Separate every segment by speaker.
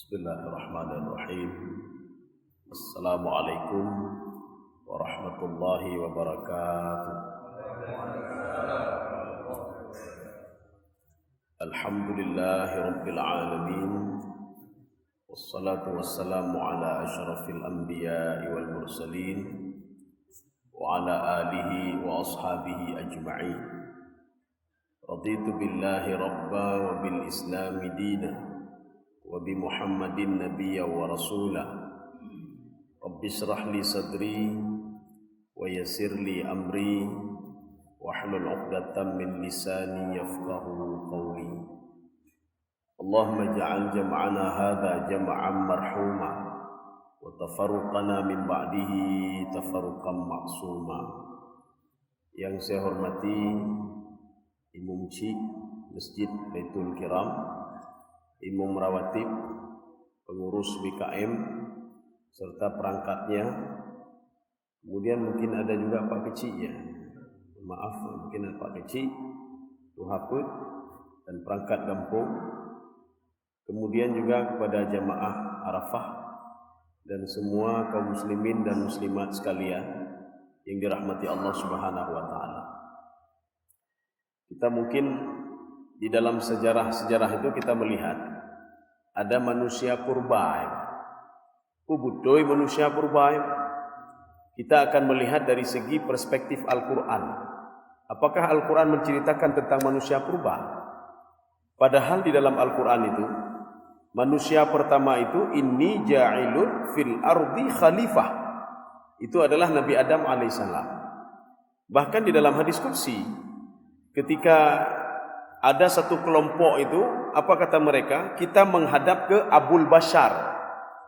Speaker 1: Bismillahirrahmanirrahim. Assalamualaikum warahmatullahi wabarakatuh. Alhamdulillahi rabbil alamin. Wassalatu wassalamu ala asyrafil anbiya'i wal mursalin wa ala alihi wa ashabihi ajma'in. Raditu billahi rabba wa bil islami dina wa bi Muhammadin nabiyya wa rasula. Rabbi shrah li sadri wa yassir li amri wahlul 'uqdatam min lisani yafqahu qawli. Allahumma ij'al jam'ana hadha jam'an marhuma wa tafarruqana min ba'dihi tafarruqan ma'suma. Yang saya hormati Imam Cik Masjid Baitul Kiram, Imam Rawatib, pengurus BKM, serta perangkatnya. Kemudian mungkin ada juga Pak Keciknya. Maaf, mungkin ada Pak Kecik, Tuhaput, dan perangkat kampung. Kemudian juga kepada jamaah Arafah dan semua kaum muslimin dan muslimat sekalian yang dirahmati Allah Subhanahu wa taala. Kita mungkin di dalam sejarah-sejarah itu kita melihat ada manusia purba. Budoi manusia purba. Kita akan melihat dari segi perspektif Al-Quran. Apakah Al-Quran menceritakan tentang manusia purba? Padahal di dalam Al-Quran itu, manusia pertama itu inni ja'ilun fil ardi khalifah. Itu adalah Nabi Adam alaihissalam. Bahkan di dalam hadis qudsi, ketika ada satu kelompok itu, apa kata mereka? Kita menghadap ke Abul Bashar.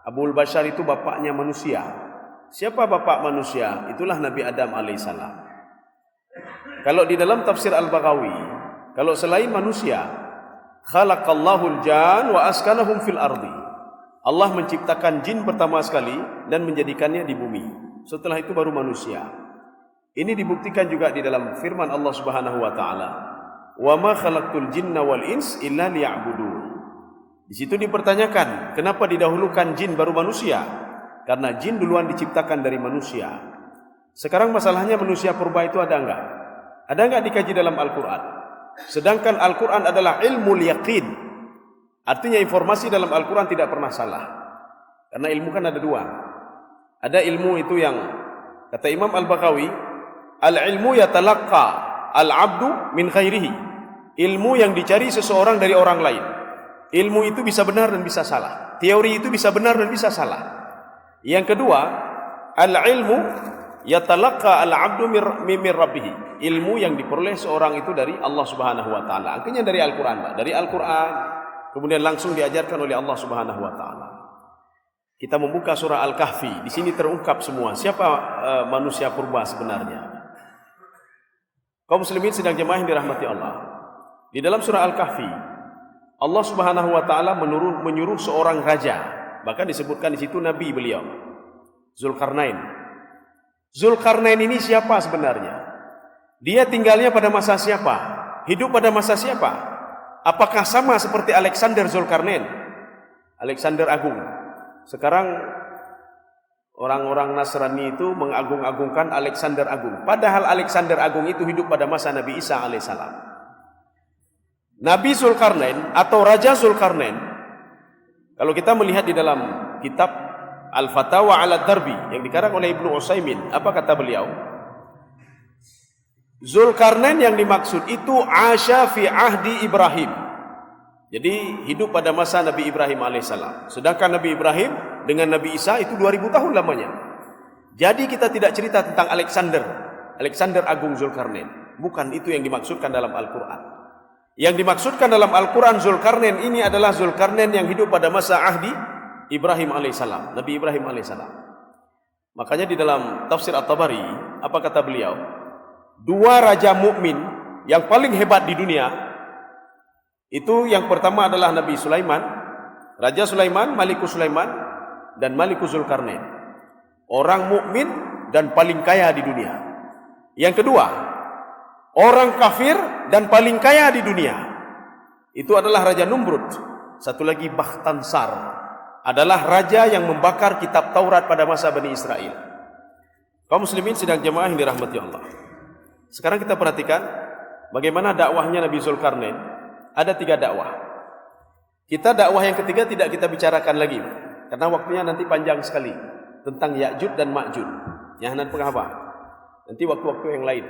Speaker 1: Abul Bashar itu bapaknya manusia. Siapa bapak manusia? Itulah Nabi Adam alaihissalam. Kalau di dalam tafsir Al-Baghawi, kalau selain manusia, khalaqallahul jan wa askanahum fil ardi. Allah menciptakan jin pertama sekali dan menjadikannya di bumi. Setelah itu baru manusia. Ini dibuktikan juga di dalam firman Allah Subhanahu wa taala, wa ma khalaqtul jinna wal ins illa liya'budun. Di situ dipertanyakan, kenapa didahulukan jin baru manusia? Karena jin duluan diciptakan dari manusia. Sekarang masalahnya manusia purba itu ada enggak? Ada enggak dikaji dalam Al-Qur'an? Sedangkan Al-Qur'an adalah ilmu yaqin. Artinya informasi dalam Al-Qur'an tidak pernah salah. Karena ilmu kan ada dua. Ada ilmu itu yang kata Imam Al-Baghawi, al-ilmu yatalaqqa al-abdu min khairihi. Ilmu yang dicari seseorang dari orang lain. Ilmu itu bisa benar dan bisa salah. Teori itu bisa benar dan bisa salah. Yang kedua, al-ilmu yatalaqqa al-abdu min rabbih. Ilmu yang diperoleh seorang itu dari Allah Subhanahu wa taala. Artinya dari Al-Qur'an, Pak. Dari Al-Qur'an kemudian langsung diajarkan oleh Allah Subhanahu wa taala. Kita membuka surah Al-Kahfi. Di sini terungkap semua siapa manusia purba sebenarnya. Kaum muslimin sedang jemaah yang dirahmati Allah. Di dalam surah Al-Kahfi, Allah Subhanahu wa taala menyuruh seorang raja, bahkan disebutkan di situ nabi beliau, Zulkarnain. Zulkarnain ini siapa sebenarnya? Dia tinggalnya pada masa siapa? Hidup pada masa siapa? Apakah sama seperti Alexander Zulkarnain? Alexander Agung. Sekarang orang-orang Nasrani itu mengagung-agungkan Alexander Agung. Padahal Alexander Agung itu hidup pada masa Nabi Isa alaihissalam. Nabi Zulkarnain atau Raja Zulkarnain, kalau kita melihat di dalam kitab Al-Fatawa ala Darbi yang dikarang oleh Ibnu Utsaimin, apa kata beliau? Zulkarnain yang dimaksud itu asya fi ahdi Ibrahim. Jadi hidup pada masa Nabi Ibrahim alaihissalam. Sedangkan Nabi Ibrahim dengan Nabi Isa itu 2000 tahun lamanya. Jadi kita tidak cerita tentang Alexander Agung Zulkarnain. Bukan itu yang dimaksudkan dalam Al-Quran. Yang dimaksudkan dalam Al-Quran Zulkarnain ini adalah Zulkarnain yang hidup pada masa ahdi Ibrahim alaihissalam, Nabi Ibrahim alaihissalam. Makanya di dalam tafsir At-Tabari, apa kata beliau? Dua raja mukmin yang paling hebat di dunia, itu yang pertama adalah Nabi Sulaiman, Raja Sulaiman, Malikus Sulaiman, dan Malikus Zulkarnain. Orang mukmin dan paling kaya di dunia. Yang kedua, orang kafir dan paling kaya di dunia. Itu adalah Raja Numrud. Satu lagi Bakhtansar. adalah raja yang membakar kitab Taurat pada masa Bani Israel. Kaum muslimin sidang jemaah yang dirahmati Allah. Sekarang kita perhatikan bagaimana dakwahnya Nabi Zulkarnain. Ada 3 dakwah. Kita dakwah yang ketiga tidak kita bicarakan lagi, karena waktunya nanti panjang sekali tentang Ya'juj dan Ma'juj. Yang pengapa? Nanti waktu-waktu yang lain.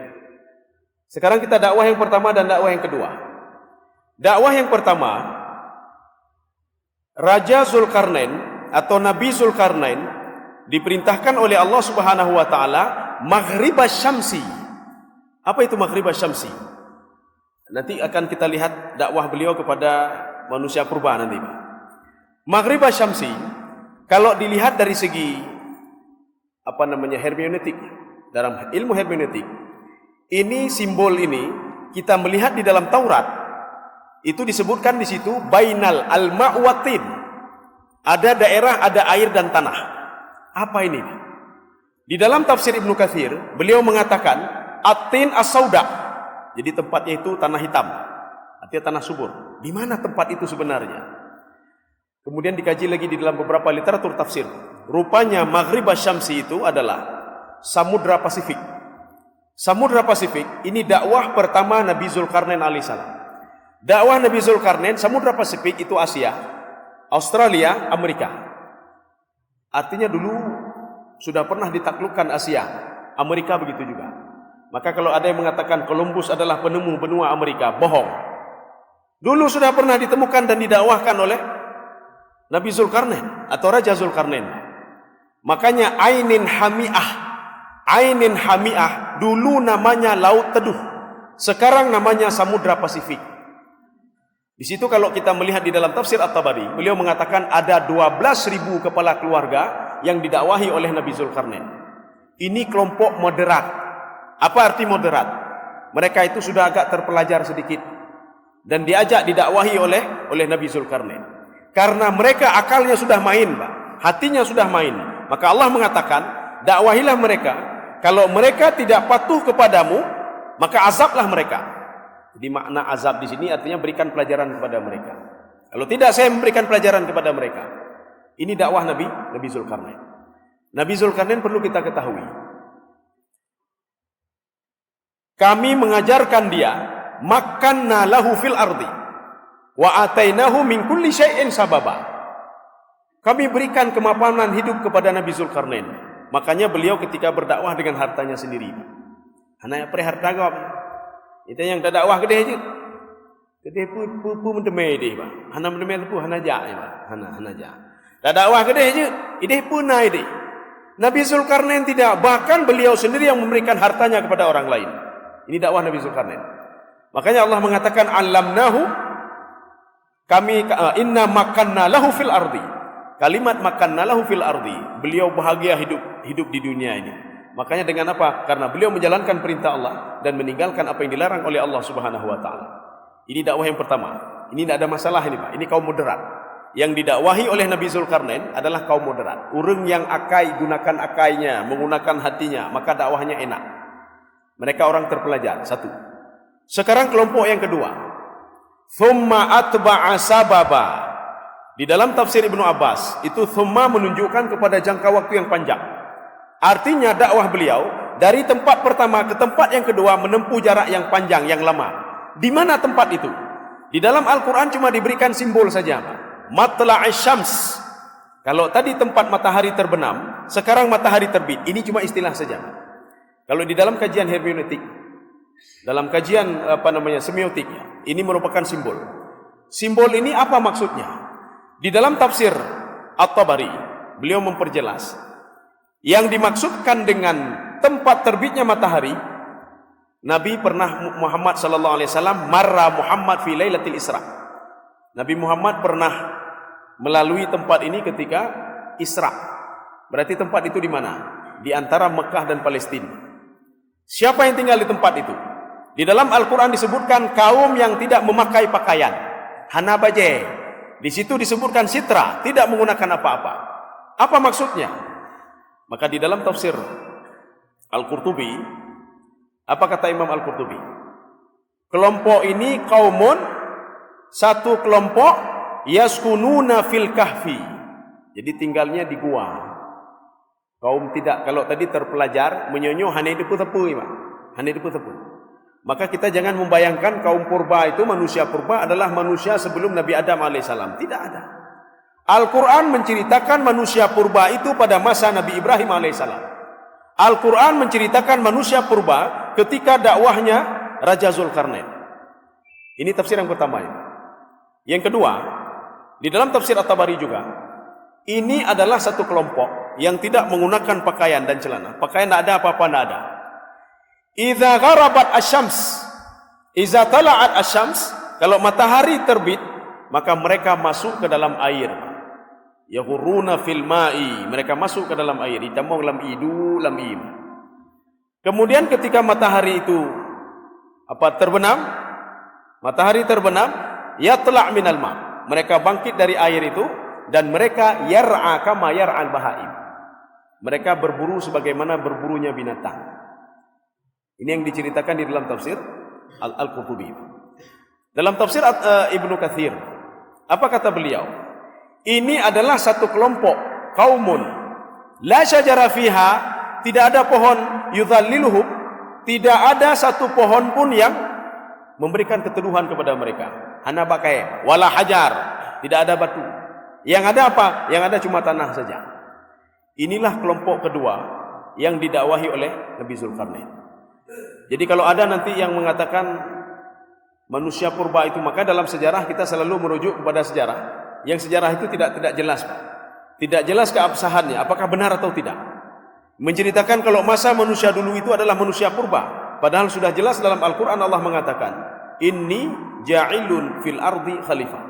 Speaker 1: Sekarang kita dakwah yang pertama dan dakwah yang kedua. Dakwah yang pertama, Raja Zulkarnain atau Nabi Zulkarnain diperintahkan oleh Allah Subhanahu wa taala maghribas syamsi. Apa itu maghribas syamsi? Nanti akan kita lihat dakwah beliau kepada manusia purba nanti. Maghribas syamsi kalau dilihat dari segi hermeneutik, dalam ilmu hermeneutik, ini simbol ini kita melihat di dalam Taurat itu disebutkan di situ bainal al-ma'watin. Ada daerah, ada air dan tanah. Apa ini? Di dalam tafsir Ibnu Katsir, beliau mengatakan atin as-sauda. Jadi tempatnya itu tanah hitam. Artinya tanah subur. Di mana tempat itu sebenarnya? Kemudian dikaji lagi di dalam beberapa literatur tafsir. Rupanya maghribas syamsi itu adalah Samudra Pasifik. Samudra Pasifik ini dakwah pertama Nabi Zulkarnain alaihissalam. Dakwah Nabi Zulkarnain, Samudra Pasifik itu Asia, Australia, Amerika. Artinya dulu sudah pernah ditaklukkan Asia, Amerika begitu juga. Maka kalau ada yang mengatakan Columbus adalah penemu benua Amerika, bohong. Dulu sudah pernah ditemukan dan didakwahkan oleh Nabi Zulkarnain atau Raja Zulkarnain. Makanya Ainin Hamiah dulu namanya Laut Teduh, sekarang namanya Samudra Pasifik. Di situ kalau kita melihat di dalam tafsir At-Tabari, beliau mengatakan ada 12.000 kepala keluarga yang didakwahi oleh Nabi Zulkarnain. Ini kelompok moderat. Apa arti moderat? Mereka itu sudah agak terpelajar sedikit dan diajak didakwahi oleh Nabi Zulkarnain. Karena mereka akalnya sudah main, Pak. Hatinya sudah main. Maka Allah mengatakan, dakwahilah mereka. Kalau mereka tidak patuh kepadamu, maka azablah mereka. Jadi makna azab di sini artinya berikan pelajaran kepada mereka. Kalau tidak, saya memberikan pelajaran kepada mereka. Ini dakwah Nabi Zulkarnain. Nabi Zulkarnain perlu kita ketahui. Kami mengajarkan dia makanna lahu fil ardi wa atainahu min kulli syai'in sababa. Kami berikan kemapanan hidup kepada Nabi Zulkarnain. Makanya beliau ketika berdakwah dengan hartanya sendiri. Hanya perharta gak? Itu yang tak dakwah gede aja. Gede pu mendemai deh, Pak. Hana mendemai tu hana ja, Pak. Hana ja. Tak dakwah gede aja. Ide pun naik deh. Nabi Zulkarnain tidak, bahkan beliau sendiri yang memberikan hartanya kepada orang lain. Ini dakwah Nabi Zulkarnain. Makanya Allah mengatakan alamnahu, kami inna makanna lahu fil ardi. Kalimat makanna lahu fil ardi, beliau bahagia hidup di dunia ini. Makanya dengan apa? Karena beliau menjalankan perintah Allah dan meninggalkan apa yang dilarang oleh Allah Subhanahu wa taala. Ini dakwah yang pertama. Ini tidak ada masalah ini, Pak. Ini kaum moderat. Yang didakwahi oleh Nabi Zulkarnain adalah kaum moderat. Orang yang akai, gunakan akainya, menggunakan hatinya, maka dakwahnya enak. Mereka orang terpelajar. Satu. Sekarang kelompok yang kedua. Thumma atba'a sababa. Di dalam tafsir Ibnu Abbas, itu thumma menunjukkan kepada jangka waktu yang panjang. Artinya dakwah beliau dari tempat pertama ke tempat yang kedua menempuh jarak yang panjang, yang lama. Di mana tempat itu? Di dalam Al-Quran cuma diberikan simbol saja. Matla'is syams. Kalau tadi tempat matahari terbenam, sekarang matahari terbit. Ini cuma istilah saja. Kalau di dalam kajian hermeneutik, dalam kajian semiotik, ini merupakan simbol. Simbol ini apa maksudnya? Di dalam tafsir At-Tabari, beliau memperjelas. Yang dimaksudkan dengan tempat terbitnya matahari, Nabi pernah Muhammad sallallahu alaihi wasallam marra Muhammad fi lailatul Isra. Nabi Muhammad pernah melalui tempat ini ketika Isra. Berarti tempat itu di mana? Di antara Mekah dan Palestina. Siapa yang tinggal di tempat itu? Di dalam Al-Quran disebutkan kaum yang tidak memakai pakaian, hana baje. Di situ disebutkan sitra, tidak menggunakan apa-apa. Apa maksudnya? Maka di dalam tafsir Al-Qurtubi, apa kata Imam Al-Qurtubi? Kelompok ini kaumun, satu kelompok yaskununa fil kahfi. Jadi tinggalnya di gua. Kaum tidak, kalau tadi terpelajar menyonyo hanya itu tepu, hanya itu tepu. Maka kita jangan membayangkan kaum purba itu, manusia purba adalah manusia sebelum Nabi Adam alaihissalam. Tidak ada. Al-Quran menceritakan manusia purba itu pada masa Nabi Ibrahim alaihissalam. Al-Quran menceritakan manusia purba ketika dakwahnya Raja Zulkarnain. Ini tafsir yang pertama. Yang kedua, di dalam tafsir At-Tabari juga, ini adalah satu kelompok yang tidak menggunakan pakaian dan celana. Pakaian tidak ada, apa-apa tidak ada. Idza gharabat asy-syams, idza tala'at asy-syams, kalau matahari terbit, maka mereka masuk ke dalam air. Yaghuruna fil ma'i, mereka masuk ke dalam air. Ditambah lam idu lam im. Kemudian ketika matahari itu terbenam, matahari terbenam, yatla' minal ma', mereka bangkit dari air itu dan mereka yar'a kama yar'al bahaim. Mereka berburu sebagaimana berburunya binatang. Ini yang diceritakan di dalam tafsir Al-Qurtubi. Dalam tafsir Ibnu Katsir, apa kata beliau? Ini adalah satu kelompok kaumun la syajara fiha, tidak ada pohon yudhalliluhum, tidak ada satu pohon pun yang memberikan keteduhan kepada mereka. Hana bakai wala hajar, tidak ada batu. Yang ada apa? Yang ada cuma tanah saja. Inilah kelompok kedua yang didakwahi oleh Nabi Zulkarnain. Jadi kalau ada nanti yang mengatakan manusia purba itu, maka dalam sejarah kita selalu merujuk kepada sejarah. Yang sejarah itu tidak jelas, Pak. Tidak jelas keabsahannya, apakah benar atau tidak. Menceritakan kalau masa manusia dulu itu adalah manusia purba, padahal sudah jelas dalam Al-Quran Allah mengatakan, Inni ja'ilun fil ardi khalifah.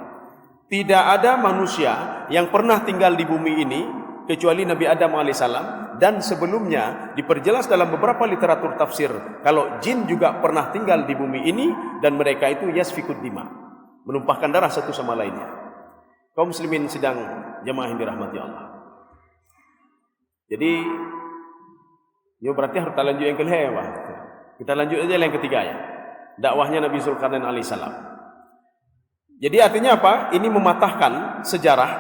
Speaker 1: Tidak ada manusia yang pernah tinggal di bumi ini kecuali Nabi Adam alaihissalam, dan sebelumnya diperjelas dalam beberapa literatur tafsir kalau jin juga pernah tinggal di bumi ini dan mereka itu yasfikud dima, menumpahkan darah satu sama lainnya. Kaum muslimin sedang jemaah yang dirahmati Allah. Jadi ini berarti harus kita lanjut yang kedua ya, Pak. Kita lanjut aja yang ketiga ya. Dakwahnya Nabi Zulkarnain alaihissalam. Jadi artinya apa? Ini mematahkan sejarah.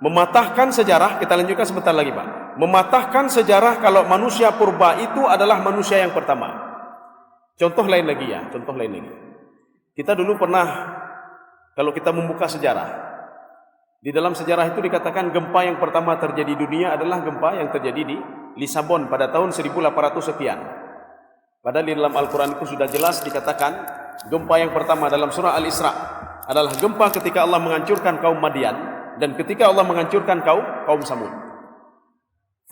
Speaker 1: Mematahkan sejarah, kita lanjutkan sebentar lagi Pak. Mematahkan sejarah kalau manusia purba itu adalah manusia yang pertama. Contoh lain lagi ya, contoh lain lagi. Kita dulu pernah, kalau kita membuka sejarah, di dalam sejarah itu dikatakan gempa yang pertama terjadi di dunia adalah gempa yang terjadi di Lisabon pada tahun 1800 sekian. Padahal di dalam Al-Quran itu sudah jelas dikatakan gempa yang pertama dalam surah Al-Isra adalah gempa ketika Allah menghancurkan kaum Madian dan ketika Allah menghancurkan kaum Samud.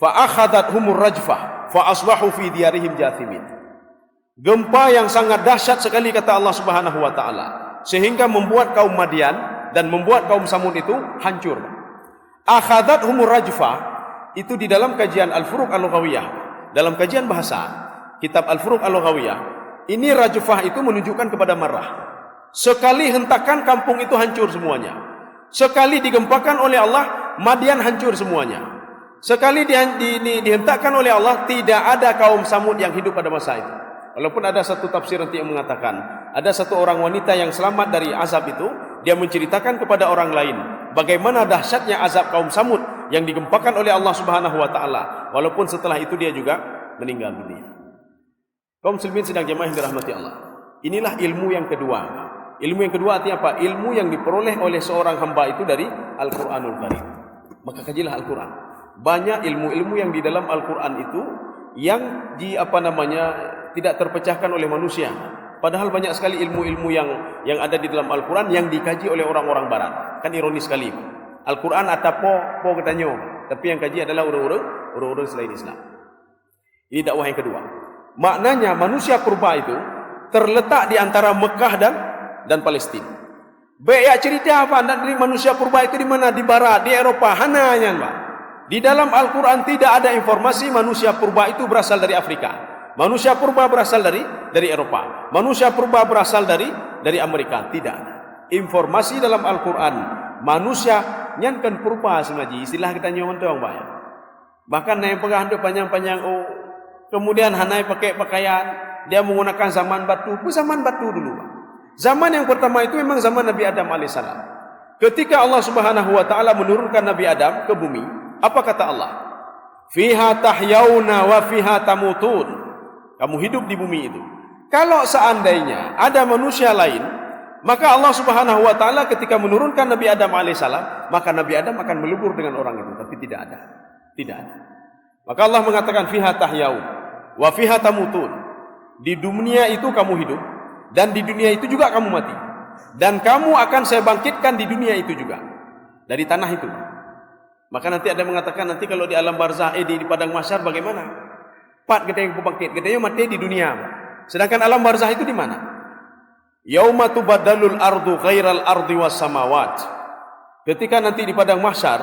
Speaker 1: Fa akhadathumur rajfah fa asbahu fi diyarihim jathimin. Gempa yang sangat dahsyat sekali kata Allah Subhanahu wa taala, sehingga membuat kaum Madian dan membuat kaum Samud itu hancur. Akhadathumur rajfah itu di dalam kajian Al-Furuq Al-Lughawiyah, dalam kajian bahasa kitab Al-Furuq Al-Lughawiyah, ini rajfah itu menunjukkan kepada marah. Sekali hentakan kampung itu hancur semuanya. Sekali digempakan oleh Allah, Madian hancur semuanya. Sekali dihentakkan oleh Allah, tidak ada kaum Samud yang hidup pada masa itu. Walaupun ada satu tafsir nanti yang mengatakan, ada satu orang wanita yang selamat dari azab itu, dia menceritakan kepada orang lain bagaimana dahsyatnya azab kaum Samud yang digempakan oleh Allah Subhanahu wa taala. Walaupun setelah itu dia juga meninggal dunia. Kaum muslimin sedang jemaah yang dirahmati Allah. Inilah ilmu yang kedua. Ilmu yang kedua artinya apa? Ilmu yang diperoleh oleh seorang hamba itu dari Al-Quranul Karim. Maka kajilah Al-Quran. Banyak ilmu-ilmu yang di dalam Al-Quran itu yang tidak terpecahkan oleh manusia. Padahal banyak sekali ilmu-ilmu yang ada di dalam Al-Quran yang dikaji oleh orang-orang barat. Kan ironis sekali. Al-Quran ada po katanya, tapi yang kaji adalah orang-orang selain Islam. Ini dakwah yang kedua. Maknanya manusia purba itu terletak di antara Mekah dan Palestina. Baik cerita apa dari manusia purba itu di mana? Di barat, di Eropa, hananya Pak. Di dalam Al-Quran tidak ada informasi manusia purba itu berasal dari Afrika. Manusia purba berasal dari Eropa. Manusia purba berasal dari Amerika. Tidak ada. Informasi dalam Al-Quran manusia nyankan purba semaji. Istilah kita nyaman tuang Pak. Bahkan yang pegang panjang-panjang kemudian hanai pakai pakaian, dia menggunakan zaman batu. Itu zaman batu dulu Pak. Zaman yang pertama itu memang zaman Nabi Adam alaihissalam. ketika Allah Subhanahu wa taala menurunkan Nabi Adam ke bumi, apa kata Allah? Fiha tahyauna wa fiha tamutun. Kamu hidup di bumi itu. Kalau seandainya ada manusia lain, maka Allah Subhanahu wa taala ketika menurunkan Nabi Adam alaihissalam, maka Nabi Adam akan melebur dengan orang itu, tapi tidak ada. Tidak ada. Maka Allah mengatakan fiha tahyaun wa fiha tamutun. Di dunia itu kamu hidup dan di dunia itu juga kamu mati. Dan kamu akan saya bangkitkan di dunia itu juga. Dari tanah itu. Maka nanti ada mengatakan nanti kalau di alam barzah di padang mahsyar bagaimana? Pat kita yang bangkit, kita yang mati di dunia. Sedangkan alam barzah itu di mana? Yauma tubaddalul ardu ghairal ardi was samawat. Ketika nanti di padang mahsyar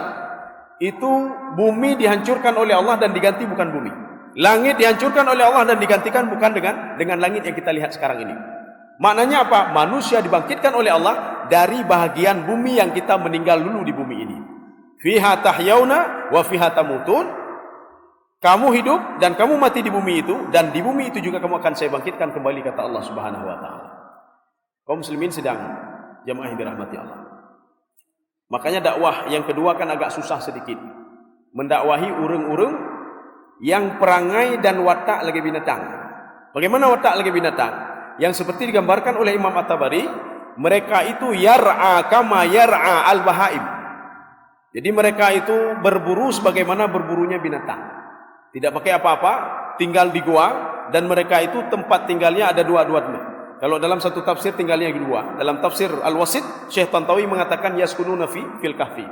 Speaker 1: itu bumi dihancurkan oleh Allah dan diganti bukan bumi. Langit dihancurkan oleh Allah dan digantikan bukan dengan langit yang kita lihat sekarang ini. Maknanya apa? Manusia dibangkitkan oleh Allah dari bahagian bumi yang kita meninggal dulu di bumi ini. Fiha tahyauna wa fiha tamutun. Kamu hidup dan kamu mati di bumi itu, dan di bumi itu juga kamu akan saya bangkitkan kembali, kata Allah Subhanahu wa taala. Kaum muslimin sedang jamaah yang dirahmati Allah. Makanya dakwah yang kedua kan agak susah sedikit. Mendakwahi urung-urung yang perangai dan watak lagi binatang. Bagaimana watak lagi binatang? Yang seperti digambarkan oleh Imam At-Tabari, mereka itu yar'a kama yar'a al-bahaim. Jadi mereka itu berburu sebagaimana berburunya binatang. Tidak pakai apa-apa, tinggal di gua, dan mereka itu tempat tinggalnya ada dua-dua. Kalau dalam satu tafsir tinggalnya dua. Dalam tafsir Al-Wasit, Syekh Tantawi mengatakan yaskununa fil kahfi.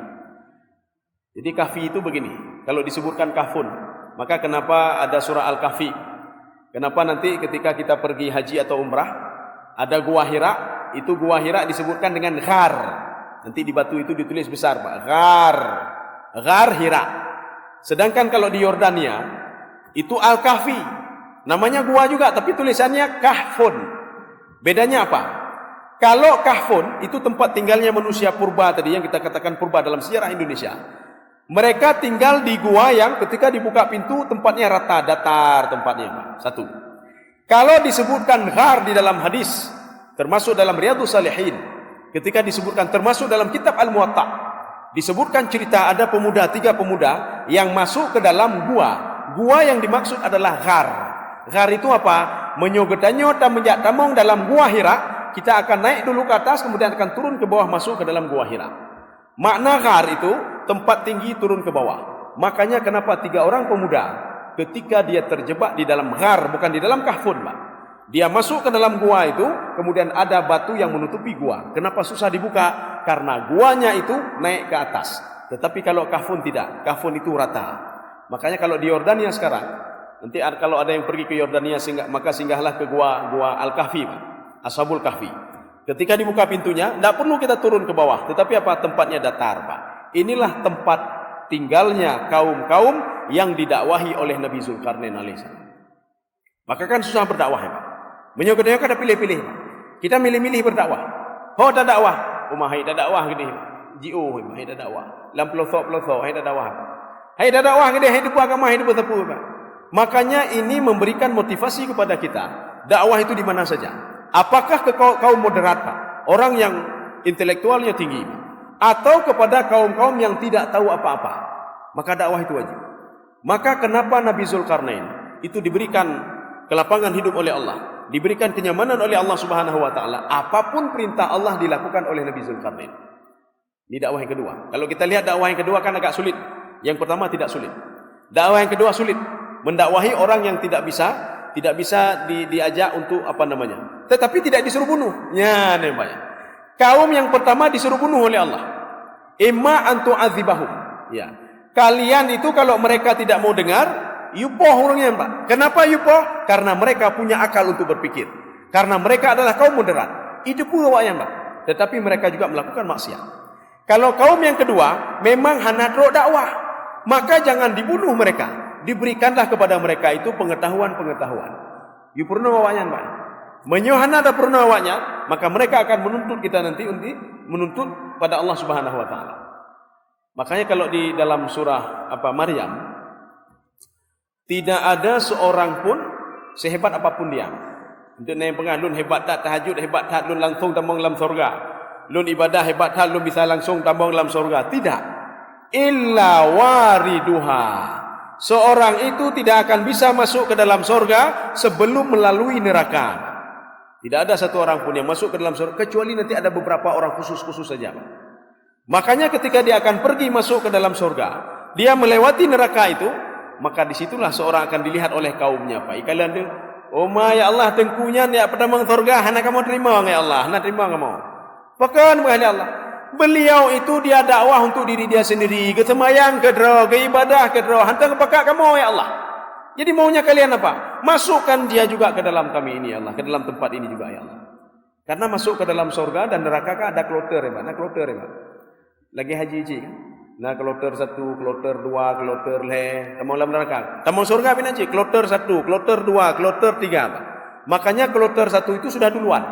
Speaker 1: Jadi kahfi itu begini. Kalau disebutkan kahfun, maka kenapa ada surah Al-Kahfi? Kenapa nanti ketika kita pergi haji atau umrah, ada gua Hira, itu gua Hira disebutkan dengan ghar. Nanti di batu itu ditulis besar, Pak. Ghar Hira. Sedangkan kalau di Yordania, itu Al-Kahfi. Namanya gua juga, tapi tulisannya kahfun. Bedanya apa? Kalau kahfun, itu tempat tinggalnya manusia purba tadi, yang kita katakan purba dalam sejarah Indonesia. Mereka tinggal di gua yang ketika dibuka pintu, tempatnya rata, datar tempatnya, Pak. Satu. Kalau disebutkan ghar di dalam hadis, termasuk dalam Riyadhus Shalihin, ketika disebutkan termasuk dalam kitab Al-Muwatta, disebutkan cerita ada tiga pemuda yang masuk ke dalam gua. Gua yang dimaksud adalah ghar. Ghar itu apa? Menyogedanyo menjak tamong dalam gua Hira. Kita akan naik dulu ke atas, kemudian akan turun ke bawah masuk ke dalam gua Hira. Makna ghar itu tempat tinggi turun ke bawah. Makanya kenapa 3 orang pemuda ketika dia terjebak di dalam ghar, bukan di dalam kahfun, Pak. Dia masuk ke dalam gua itu, kemudian ada batu yang menutupi gua. Kenapa susah dibuka? Karena guanya itu naik ke atas. Tetapi kalau kahfun tidak, kahfun itu rata. Makanya kalau di Yordania sekarang, nanti kalau ada yang pergi ke Yordania, maka singgahlah ke gua Al-Kahfi, Pak. Ashabul Kahfi. Ketika dibuka pintunya, tidak perlu kita turun ke bawah. Tetapi apa? Tempatnya datar, Pak. Inilah tempat tinggalnya kaum-kaum yang didakwahi oleh Nabi Zulkarnain alaihissalam. Maka kan susah berdakwah, ya, Pak. Menyokong ada pilih-pilih. Kita milih-milih berdakwah. Oh, tak dakwah. Umah hai tak dakwah gini. Jiu hai tak dakwah. Lam pelosok hai tak dakwah. Hai tak dakwah gini, hai depu agama, hai depu tepu, Pak. Makanya ini memberikan motivasi kepada kita. Dakwah itu di mana saja. Apakah ke kaum moderat, Pak? Orang yang intelektualnya tinggi, atau kepada kaum-kaum yang tidak tahu apa-apa, maka dakwah itu wajib. Maka kenapa Nabi Zulkarnain itu diberikan kelapangan hidup oleh Allah, diberikan kenyamanan oleh Allah Subhanahu wa taala, apapun perintah Allah dilakukan oleh Nabi Zulkarnain. Ini dakwah yang kedua. Kalau kita lihat dakwah yang kedua kan agak sulit. Yang pertama tidak sulit. Dakwah yang kedua sulit. Mendakwahi orang yang tidak bisa diajak untuk apa namanya. Tetapi tidak disuruh bunuh. Ya, namanya. Kaum yang pertama disuruh bunuh oleh Allah. Imma antu azibahum. Ya. Kalian itu kalau mereka tidak mau dengar, yupoh orangnya, Pak. Kenapa yupoh? Karena mereka punya akal untuk berpikir. Karena mereka adalah kaum moderat. Itu pun awaknya, Pak. Tetapi mereka juga melakukan maksiat. Kalau kaum yang kedua memang hanatro dakwah, maka jangan dibunuh mereka. Diberikanlah kepada mereka itu pengetahuan-pengetahuan. You purna awaknya, Pak. Menyohana ada purna awaknya, maka mereka akan menuntut kita nanti menuntut pada Allah Subhanahu wa taala. Makanya kalau di dalam surah Maryam, tidak ada seorang pun sehebat apapun dia. Untuk naik pengalun hebat tak tahajud, hebat tak lun langsung tamang dalam surga. lun ibadah hebat hal lun bisa langsung tambang dalam surga. Tidak. Illa wariduha. Seorang itu tidak akan bisa masuk ke dalam surga sebelum melalui neraka. Tidak ada satu orang pun yang masuk ke dalam surga kecuali nanti ada beberapa orang khusus-khusus saja. Makanya ketika dia akan pergi masuk ke dalam surga, dia melewati neraka itu, maka disitulah seorang akan dilihat oleh kaumnya. Pak ikalian tu, oh ma ya Allah tengkunya ya pertama surga, hana kamu terima ya Allah, hana terima kamu. Pakan ya Allah. Beliau itu dia dakwah untuk diri dia sendiri, ke semayang, ke draw, ke ibadah, ke draw, hantar ke pakak kamu ya Allah. Jadi maunya kalian apa? Masukkan dia juga ke dalam kami ini ya Allah, ke dalam tempat ini juga ya Allah. Karena masuk ke dalam surga dan neraka kan ada kloter ya Pak. Nah kloter ya Pak. Lagi haji kan. Nah kloter 1, kloter 2, kloter le. Tamu dalam neraka. Tamu surga pun aja. Kloter 1, kloter 2, kloter 3 Pak. Makanya kloter 1 itu sudah duluan.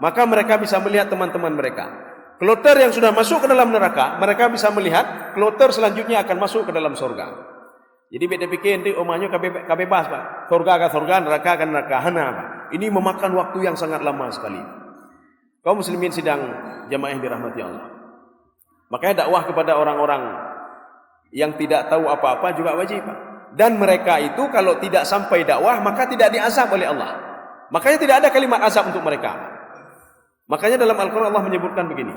Speaker 1: Maka mereka bisa melihat teman-teman mereka. Kloter yang sudah masuk ke dalam neraka, mereka bisa melihat kloter selanjutnya akan masuk ke dalam surga. Jadi beda pikir nanti omanya kabebas Pak. Surga ke surga, neraka ke neraka. Hana Pak. Ini memakan waktu yang sangat lama sekali. Kaum muslimin sidang jamaah yang dirahmati Allah. Makanya dakwah kepada orang-orang yang tidak tahu apa-apa juga wajib Pak. Dan mereka itu kalau tidak sampai dakwah maka tidak diazab oleh Allah. Makanya tidak ada kalimat azab untuk mereka. Makanya dalam Al-Quran Allah menyebutkan begini.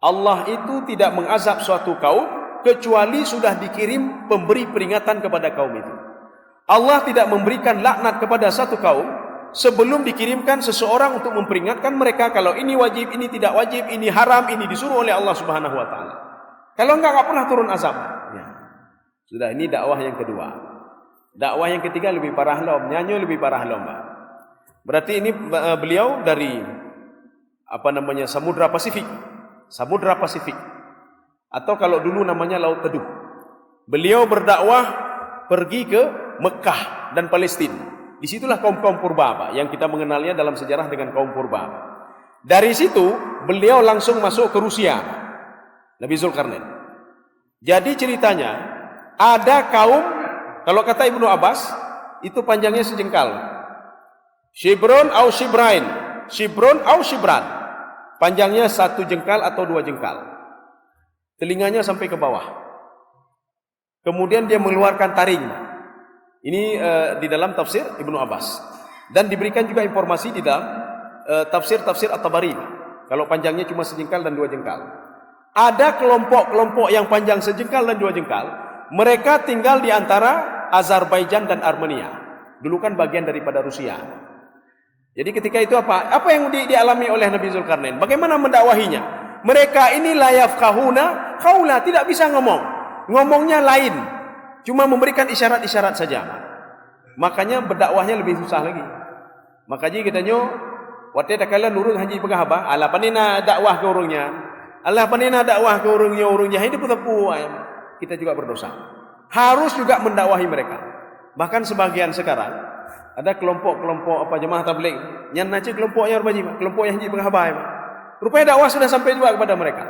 Speaker 1: Allah itu tidak mengazab suatu kaum kecuali sudah dikirim pemberi peringatan kepada kaum itu. Allah tidak memberikan laknat kepada satu kaum sebelum dikirimkan seseorang untuk memperingatkan mereka kalau ini wajib, ini tidak wajib, ini haram, ini disuruh oleh Allah Subhanahu wa taala. Kalau enggak pernah turun azab. Ya. Sudah, ini dakwah yang kedua. Dakwah yang ketiga lebih parah lom, nyanyi lebih parah lom. Berarti ini beliau dari Samudra Pasifik. Samudra Pasifik. Atau kalau dulu namanya Laut Teduh. Beliau berdakwah pergi ke Mekah dan Palestina. Disitulah kaum-kaum purba Pak, yang kita mengenalnya dalam sejarah dengan kaum purba. Dari situ beliau langsung masuk ke Rusia, Nabi Zulkarnain. Jadi ceritanya ada kaum, kalau kata Ibnu Abbas itu panjangnya sejengkal. Shibron au Shibrain, Shibron au Shibran. Panjangnya 1 jengkal atau 2 jengkal. Telinganya sampai ke bawah. Kemudian dia mengeluarkan taring. Ini di dalam tafsir Ibnu Abbas. Dan diberikan juga informasi di dalam tafsir At-Tabari. Kalau panjangnya cuma sejengkal dan 2 jengkal. Ada kelompok-kelompok yang panjang sejengkal dan 2 jengkal. Mereka tinggal di antara Azerbaijan dan Armenia. Dulu kan bagian daripada Rusia. Jadi ketika itu apa? Apa yang dialami oleh Nabi Zulkarnain? Bagaimana mendakwahinya? Mereka ini la yafqahuna qaula, tidak bisa ngomong. Ngomongnya lain. Cuma memberikan isyarat-isyarat saja. Makanya berdakwahnya lebih susah lagi. Makanya kita nyo waktu takala nurun haji pegahaba, ala panina dakwah ke urungnya. Allah panina dakwah ke urungnya hidup tepu. Kita juga berdosa. Harus juga mendakwahi mereka. Bahkan sebagian sekarang ada kelompok-kelompok jemaah tabligh, nyan naci kelompoknya kelompok yang haji pegahaba. Rupanya dakwah sudah sampai juga kepada mereka.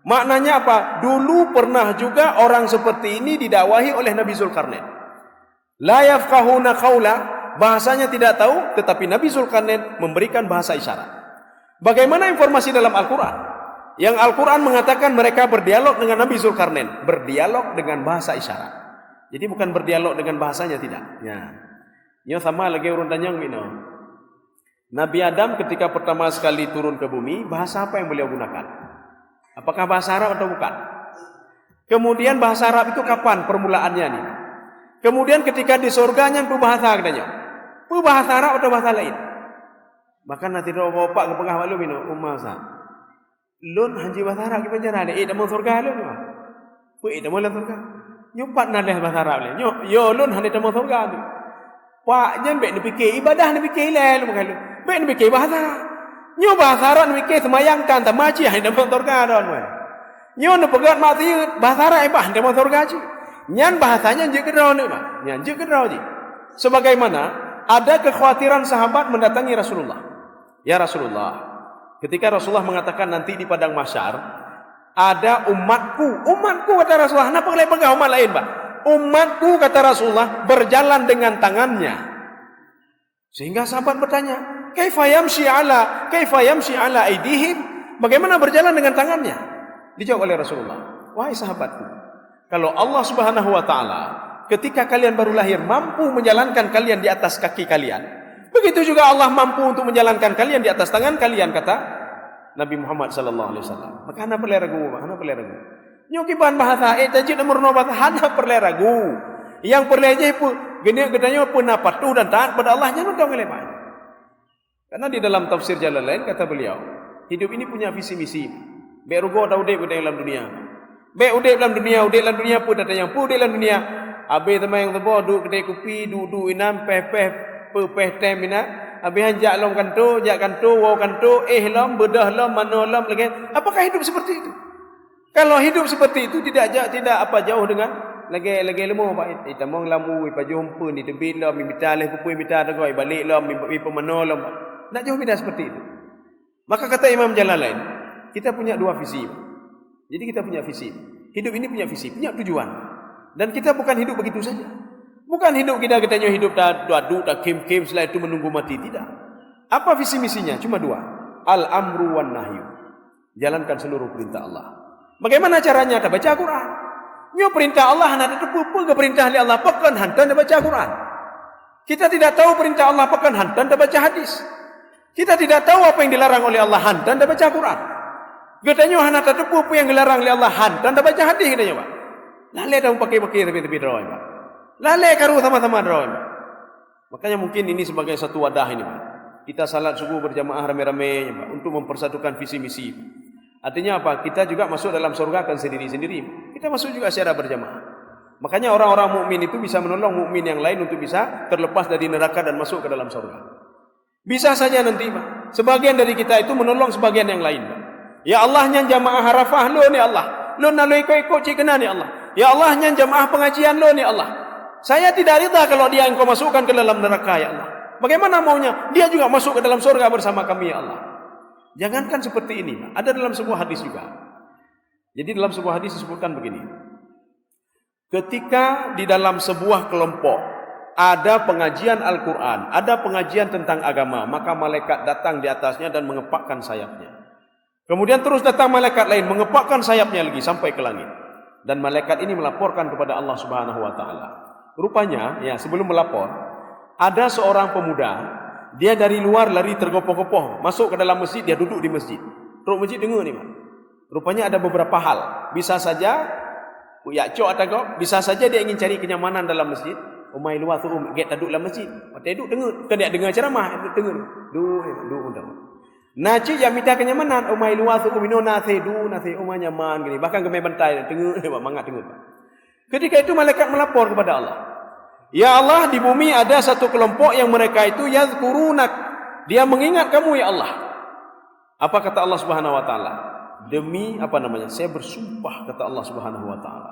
Speaker 1: Maknanya apa? Dulu pernah juga orang seperti ini didakwahi oleh Nabi Zulkarnain. La yafqahuna qaula, bahasanya tidak tahu, tetapi Nabi Zulkarnain memberikan bahasa isyarat. Bagaimana informasi dalam Al-Quran? Yang Al-Quran mengatakan mereka berdialog dengan Nabi Zulkarnain, berdialog dengan bahasa isyarat. Jadi bukan berdialog dengan bahasanya, tidak. Ya. Ini sama lagi urun tanyang mino. Nabi Adam ketika pertama sekali turun ke bumi, bahasa apa yang beliau gunakan? Apakah bahasa Arab atau bukan? Kemudian bahasa Arab itu kapan permulaannya nih? Kemudian ketika di surganya berbahasa katanya. Berbahasa Arab atau bahasa lain? Bahkan nanti do bapak ke pengah malu mino umasa. Lun haji bahasa Arab kita penjara ni, dah mau surga lun. Dah mau surga. Nyupat naleh bahasa Arab le. Yo lun hande dah mau surga ni. Pak jan bek ni fikir ibadah ni fikir le bukan lu. Bek ni fikir bahasa. Nyo bahasa Arab ni fikir semayang kan tamaji hande dah mau surga don we. Nyo ni pegat mati bahasa Arab bah hande mau surga ji. Nyan bahasanya je kedrau ni bah. Nyan je kedrau ji. Sebagaimana ada kekhawatiran sahabat mendatangi Rasulullah. Ya Rasulullah, ketika Rasulullah mengatakan nanti di padang mahsyar ada umatku kata Rasulullah, kenapa kalian pegang umat lain, Pak? Umatku kata Rasulullah berjalan dengan tangannya. Sehingga sahabat bertanya, kaifa yamshi ala aidihim? Bagaimana berjalan dengan tangannya? Dijawab oleh Rasulullah, wahai sahabatku, kalau Allah Subhanahu wa taala ketika kalian baru lahir mampu menjalankan kalian di atas kaki kalian, begitu juga Allah mampu untuk menjalankan kalian di atas tangan kalian, kata Nabi Muhammad sallallahu alaihi wasallam. Maka hana perlu ragu. Nyoki bahan bahasa tajid nomor bahasa hana perlu ragu. Yang perlu aja pun gini gedanya pun patuh dan taat pada Allah jangan dong lepas. Karena di dalam tafsir Jalalain kata beliau, hidup ini punya visi misi. Be rugo dah udip dalam dunia. Be udip dalam dunia pun ada yang pun dalam dunia. Abe teman yang tebo duk kedai kopi, duk inam peh tem ina. Abe hanjak lom kanto, wow kanto, lom bedah lom mano lom lagi. Apakah hidup seperti itu? Kalau hidup seperti itu tidak apa jauh dengan lagi lemu pak. Itamong lamu ipa jumpa ni tebit lom minta leh pupui minta tegoi balik lom ipa mano lom. Tak jauh beda seperti itu. Maka kata Imam Jalalain, kita punya dua visi. Jadi kita punya visi. Hidup ini punya visi, punya tujuan. Dan kita bukan hidup begitu saja. Bukan hidup kita hidup tak kim setelah itu menunggu mati. Tidak. Apa visi misinya? Cuma dua. Al-amru wan nahyu. Jalankan seluruh perintah Allah. Bagaimana caranya? Tak baca Al-Quran. Nyo perintah Allah nak tepu ke perintah Allah pekan hantan tak baca Al-Quran. Kita tidak tahu perintah Allah pekan hantan tak baca hadis. Kita tidak tahu apa yang dilarang oleh Allah hantan tak baca Al-Quran. Katanya hana tepu apa yang dilarang oleh Allah hantan tak baca hadis katanya Pak. Lale dah pakai tepi drawing Pak. Lale karu sama-sama drawing Pak. Makanya mungkin ini sebagai satu wadah ini Pak. Kita salat subuh berjamaah rame-rame Pak untuk mempersatukan visi misi. Artinya apa? Kita juga masuk dalam surga kan sendiri-sendiri. Kita masuk juga secara berjamaah. Makanya orang-orang mukmin itu bisa menolong mukmin yang lain untuk bisa terlepas dari neraka dan masuk ke dalam surga. Bisa saja nanti Pak. Sebagian dari kita itu menolong sebagian yang lain Pak. Ya Allah nyan jamaah Arafah lo ni Allah. Lo nak lo ikut cik kena ni Allah. Ya Allah nyan jamaah pengajian lo ni Allah. Saya tidak rida kalau dia engkau masukkan ke dalam neraka ya Allah. Bagaimana maunya? Dia juga masuk ke dalam surga bersama kami ya Allah. Jangankan seperti ini. Ada dalam sebuah hadis juga. Jadi dalam sebuah hadis disebutkan begini. Ketika di dalam sebuah kelompok ada pengajian Al-Quran, ada pengajian tentang agama, maka malaikat datang di atasnya dan mengepakkan sayapnya. Kemudian terus datang malaikat lain mengepakkan sayapnya lagi sampai ke langit. Dan malaikat ini melaporkan kepada Allah Subhanahu wa taala. Rupanya, ya sebelum melapor, ada seorang pemuda, dia dari luar lari tergopoh-gopoh, masuk ke dalam masjid, dia duduk di masjid. Teruk masjid dengar ni, rupanya ada beberapa hal. Bisa saja bisa saja dia ingin cari kenyamanan dalam masjid. Umai luar tu get duduk dalam masjid. Mata duduk dengar, kan dia dengar ceramah, dengar. Duduk. Naci yang minta kenyamanan, umai luar tu mino nasi umai nyaman gini. Bahkan gemai bantai dengar, mangat dengar. Ketika itu malaikat melapor kepada Allah. Ya Allah, di bumi ada satu kelompok yang mereka itu yazkurunak. Dia mengingat kamu ya Allah. Apa kata Allah Subhanahu wa taala? Demi saya bersumpah kata Allah Subhanahu wa taala.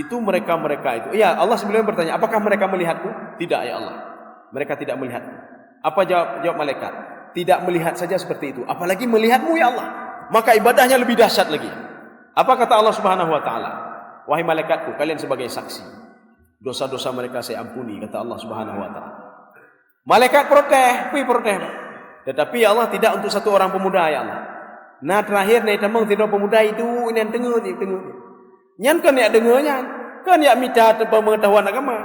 Speaker 1: Itu mereka itu. Ya Allah sebelumnya bertanya, apakah mereka melihatku? Tidak ya Allah. Mereka tidak melihatku. Apa jawab malaikat? Tidak melihat saja seperti itu. Apalagi melihatmu ya Allah. Maka ibadahnya lebih dahsyat lagi. Apa kata Allah Subhanahu wa taala? Wahai malaikatku, kalian sebagai saksi. Dosa-dosa mereka saya ampuni, kata Allah Subhanahu wa taala. Malaikat protes. Tetapi ya Allah tidak untuk satu orang pemuda ya Allah. Nah terakhir nih temang tidak pemuda itu ini yang tengah. Nyan kan ya dengarnya, kan ya minta pengetahuan agama.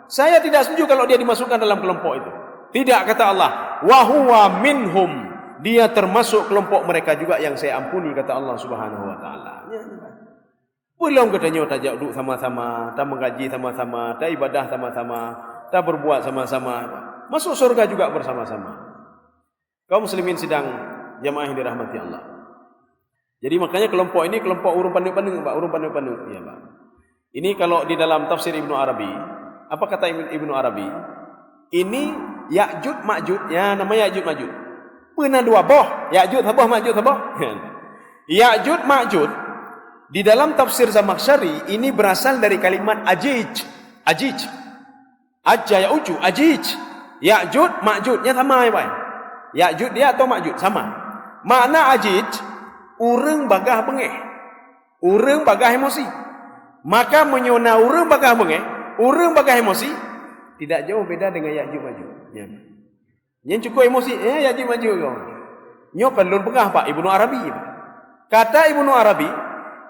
Speaker 1: Saya tidak setuju kalau dia dimasukkan dalam kelompok itu. Tidak kata Allah, wa huwa minhum. Dia termasuk kelompok mereka juga yang saya ampuni kata Allah Subhanahu wa taala. Belum katanya tak duduk sama-sama, tak mengkaji sama-sama, tak ibadah sama-sama, tak berbuat sama-sama. Masuk surga juga bersama-sama. Kaum muslimin sidang jamaah yang dirahmati Allah. Jadi makanya kelompok ini kelompok urun panduk-panduk, Pak, urun panduk-panduk, ya, Pak. Ini kalau di dalam tafsir Ibnu Arabi, apa kata Ibnu Arabi? Ini Ya'jud Ma'jud, ya namanya Ya'jud Ma'jud. Pernah dua boh, Ya'jud habah Ma'jud habah. Ya'jud Ma'jud di dalam tafsir Zamakhsyari ini berasal dari kalimat ajij. Ajja ya'uju, ajij. Ya'jud Ma'jud, ya sama ya, Pak. Ya'jud dia atau Ma'jud sama. Makna ajij urang bagah bengeh, urang bagah emosi. Maka menyona urang bagah bengeh, urang bagah emosi tidak jauh beda dengan Ya'juj Ma'juj. Ya. Yang cukup emosi, Ya'juj Ma'juj kau. Nyo kan lun bagah Pak Ibnu Arabi. Kata Ibnu Arabi,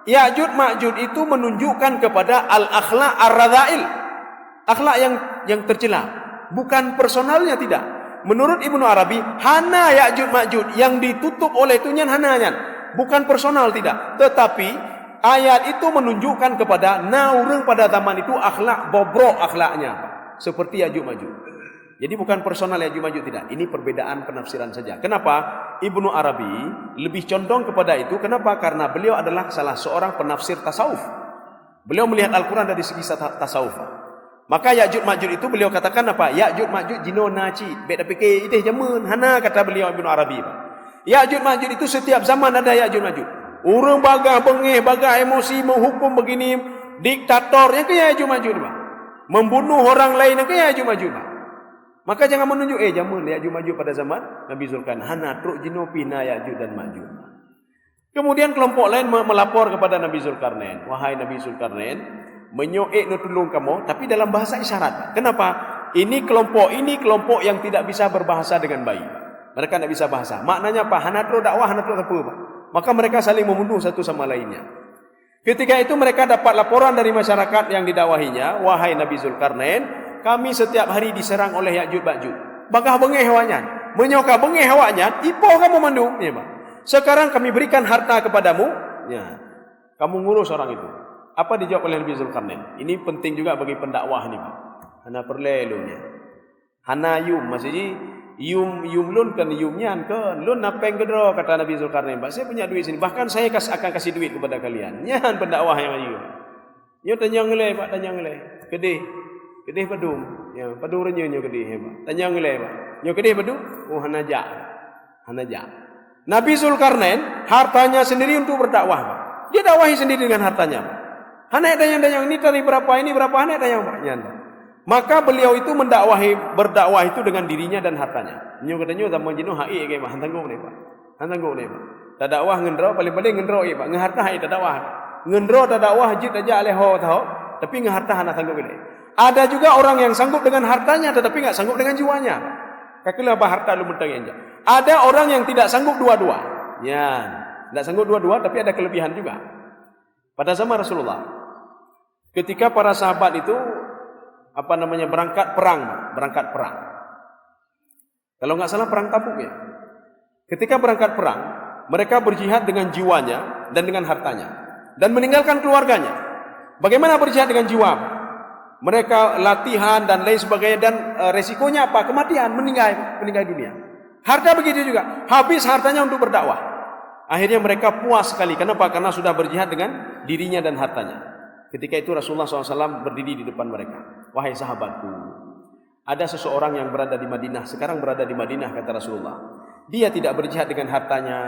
Speaker 1: Ya'juj Ma'juj itu menunjukkan kepada al-akhlaq ar-radha'il. Akhlak yang tercela, bukan personalnya, tidak. Menurut Ibnu Arabi, hana Ya'juj Ma'juj yang ditutup oleh tunyan hananya, bukan personal, tidak. Tetapi ayat itu menunjukkan kepada naureng pada zaman itu akhlak bobrok akhlaknya seperti Ya'juj Ma'juj. Jadi bukan personal Ya'juj Ma'juj, tidak. Ini perbedaan penafsiran saja. Kenapa? Ibnu Arabi lebih condong kepada itu. Kenapa? Karena beliau adalah salah seorang penafsir tasawuf. Beliau melihat Al-Quran dari segi tasawuf. Maka Ya'juj Ma'juj itu beliau katakan apa? Ya'juj Ma'juj jino naci. Beda fikir itih jaman hana, kata beliau Ibnu Arabi. Ya'juj Ma'juj itu setiap zaman ada Ya'juj Ma'juj. Orang bagah bengih, bagah emosi, menghukum begini, diktator yang ke Ya'juj Ma'juj. Membunuh orang lain yang ke Ya'juj Ma'juj. Maka jangan menunjuk zaman Ya'juj Ma'juj pada zaman Nabi Zulkarnain. Hana truk jino pina Ya'juj dan Ma'juj. Kemudian kelompok lain melapor kepada Nabi Zulkarnain. Wahai Nabi Zulkarnain, menyoek no tulung kamu, tapi dalam bahasa isyarat. Kenapa? Ini kelompok yang tidak bisa berbahasa dengan baik. Mereka tidak bisa bahasa. Maknanya apa? Hana truk dakwah, hana truk apa? Maka mereka saling membunuh satu sama lainnya. Ketika itu mereka dapat laporan dari masyarakat yang didakwahinya. Wahai Nabi Zulkarnain, kami setiap hari diserang oleh Ya'juj Ma'juj. Bagah bengih hawanya, menyoka bengih hawanya, ipo kamu mandu. Ya, sekarang kami berikan harta kepadamu. Ya, kamu ngurus orang itu. Apa dijawab oleh Nabi Zulkarnain? Ini penting juga bagi pendakwah ni, Pak. Hana perlelunya. Hana yum, maksudnya yum lun kan yumnyan ke lun napeng kedro, kata Nabi Zulkarnain. Pak, saya punya duit sini. Bahkan saya akan kasih duit kepada kalian. Nyan pendakwah yang ayu. Nyo tanya ngelai, Pak, tanya ngelai. Kedih padung. Ya, padung renyo kedih, Pak. Tanya ngelai, Pak. Nyo kedih padung? Oh, hanaja. Nabi Zulkarnain hartanya sendiri untuk berdakwah, Pak. Dia dakwahi sendiri dengan hartanya, Pak. Hanek dayang ini dari berapa, ini berapa, hanek dayang, Pak. Maka beliau itu berdakwah itu dengan dirinya dan hartanya. Nyo katanya zaman jino hai ke, Pak. Hantanggung ni, Pak. Tak dakwah ngendro paling-paling ngendro, Pak. Ngeharta hai tak dakwah. Ngendro tak dakwah hajit aja aleho tahu, tapi ngeharta hana tanggung ni. Ada juga orang yang sanggup dengan hartanya tetapi enggak sanggup dengan jiwanya. Kakilah apa harta lu mentang aja. Ada orang yang tidak sanggup dua-dua. Ya, tidak sanggup dua-dua tapi ada kelebihan juga. Pada zaman Rasulullah, ketika para sahabat itu berangkat perang. Kalau enggak salah perang Tabuk ya. Ketika berangkat perang, mereka berjihad dengan jiwanya dan dengan hartanya dan meninggalkan keluarganya. Bagaimana berjihad dengan jiwa? Mereka latihan dan lain sebagainya dan resikonya apa? Kematian, meninggal dunia. Harta begitu juga. Habis hartanya untuk berdakwah. Akhirnya mereka puas sekali. Kenapa? Karena sudah berjihad dengan dirinya dan hartanya. Ketika itu Rasulullah SAW berdiri di depan mereka. Wahai sahabatku, ada seseorang yang berada di Madinah. Sekarang berada di Madinah, kata Rasulullah. Dia tidak berjihad dengan hartanya.